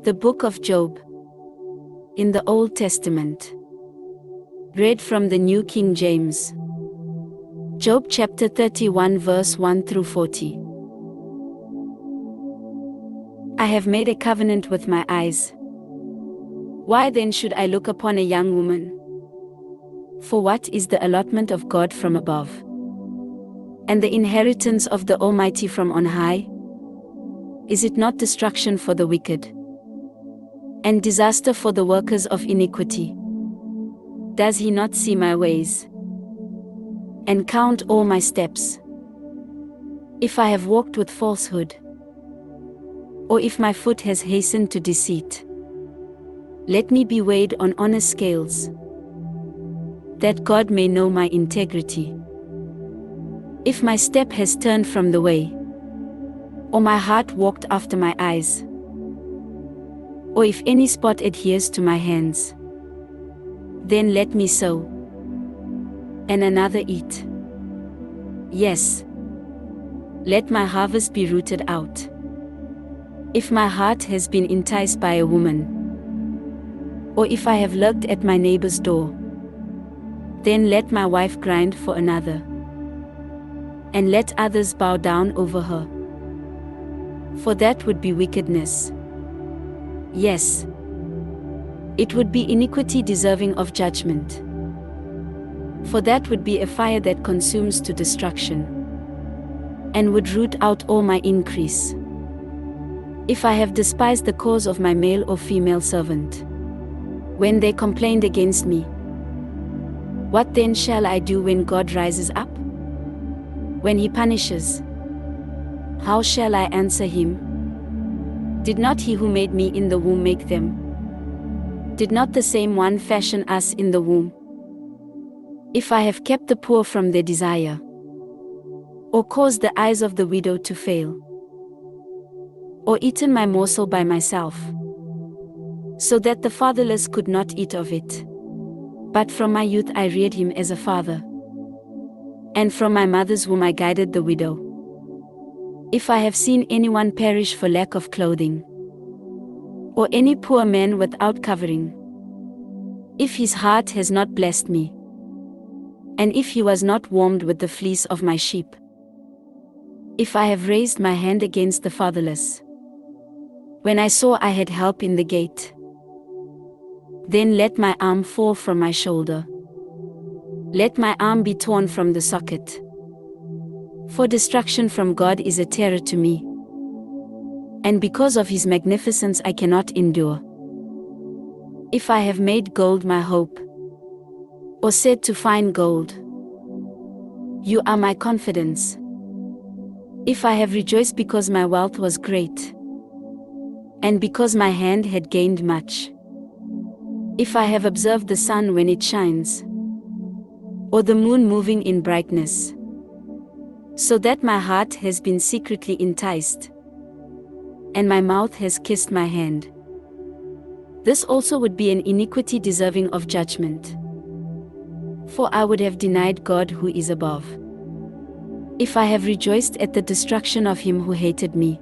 The Book of Job. In the Old Testament. Read from the New King James. Job chapter 31 verse 1 through 40. I have made a covenant with my eyes. Why then should I look upon a young woman? For what is the allotment of God from above? And the inheritance of the Almighty from on high? Is it not destruction for the wicked, and disaster for the workers of iniquity? Does he not see my ways, and count all my steps? If I have walked with falsehood, or if my foot has hastened to deceit, let me be weighed on honest scales, that God may know my integrity. If my step has turned from the way, or my heart walked after my eyes, or if any spot adheres to my hands, then let me sow, and another eat. Yes, let my harvest be rooted out. If my heart has been enticed by a woman, or if I have lurked at my neighbor's door, then let my wife grind for another, and let others bow down over her. For that would be wickedness. Yes, it would be iniquity deserving of judgment. For that would be a fire that consumes to destruction, and would root out all my increase. If I have despised the cause of my male or female servant, when they complained against me, what then shall I do when God rises up? When he punishes, how shall I answer him? Did not he who made me in the womb make them? Did not the same one fashion us in the womb? If I have kept the poor from their desire, or caused the eyes of the widow to fail, or eaten my morsel by myself, so that the fatherless could not eat of it, but from my youth I reared him as a father, and from my mother's womb I guided the widow. If I have seen anyone perish for lack of clothing, or any poor man without covering, if his heart has not blessed me, and if he was not warmed with the fleece of my sheep, if I have raised my hand against the fatherless, when I saw I had help in the gate, then let my arm fall from my shoulder. Let my arm be torn from the socket. For destruction from God is a terror to me, and because of his magnificence I cannot endure. If I have made gold my hope, or said to find gold, you are my confidence. If I have rejoiced because my wealth was great, and because my hand had gained much, if I have observed the sun when it shines, or the moon moving in brightness, so that my heart has been secretly enticed, and my mouth has kissed my hand, this also would be an iniquity deserving of judgment. For I would have denied God who is above, if I have rejoiced at the destruction of him who hated me,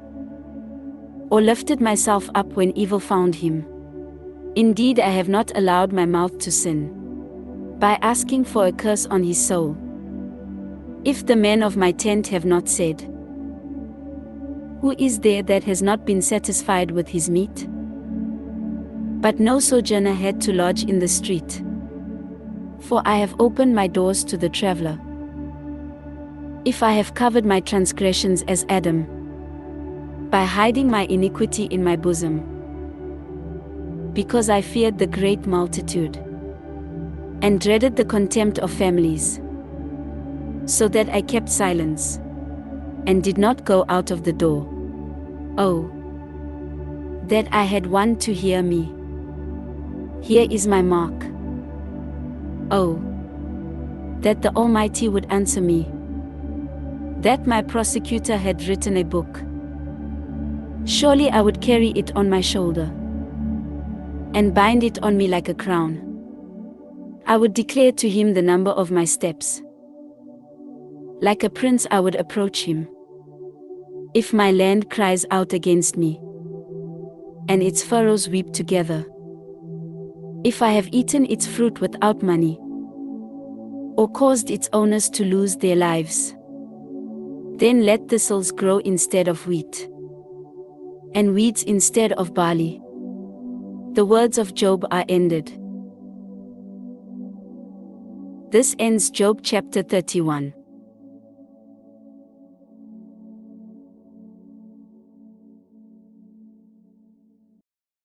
or lifted myself up when evil found him. Indeed, I have not allowed my mouth to sin, by asking for a curse on his soul. If the men of my tent have not said, who is there that has not been satisfied with his meat? But no sojourner had to lodge in the street. For I have opened my doors to the traveler. If I have covered my transgressions as Adam, by hiding my iniquity in my bosom, because I feared the great multitude, and dreaded the contempt of families, so that I kept silence, and did not go out of the door. Oh, that I had one to hear me! Here is my mark. Oh, that the Almighty would answer me, that my prosecutor had written a book. Surely I would carry it on my shoulder, and bind it on me like a crown. I would declare to him the number of my steps. Like a prince I would approach him. If my land cries out against me, and its furrows weep together. If I have eaten its fruit without money, or caused its owners to lose their lives, then let thistles grow instead of wheat, and weeds instead of barley. The words of Job are ended. This ends Job chapter 31.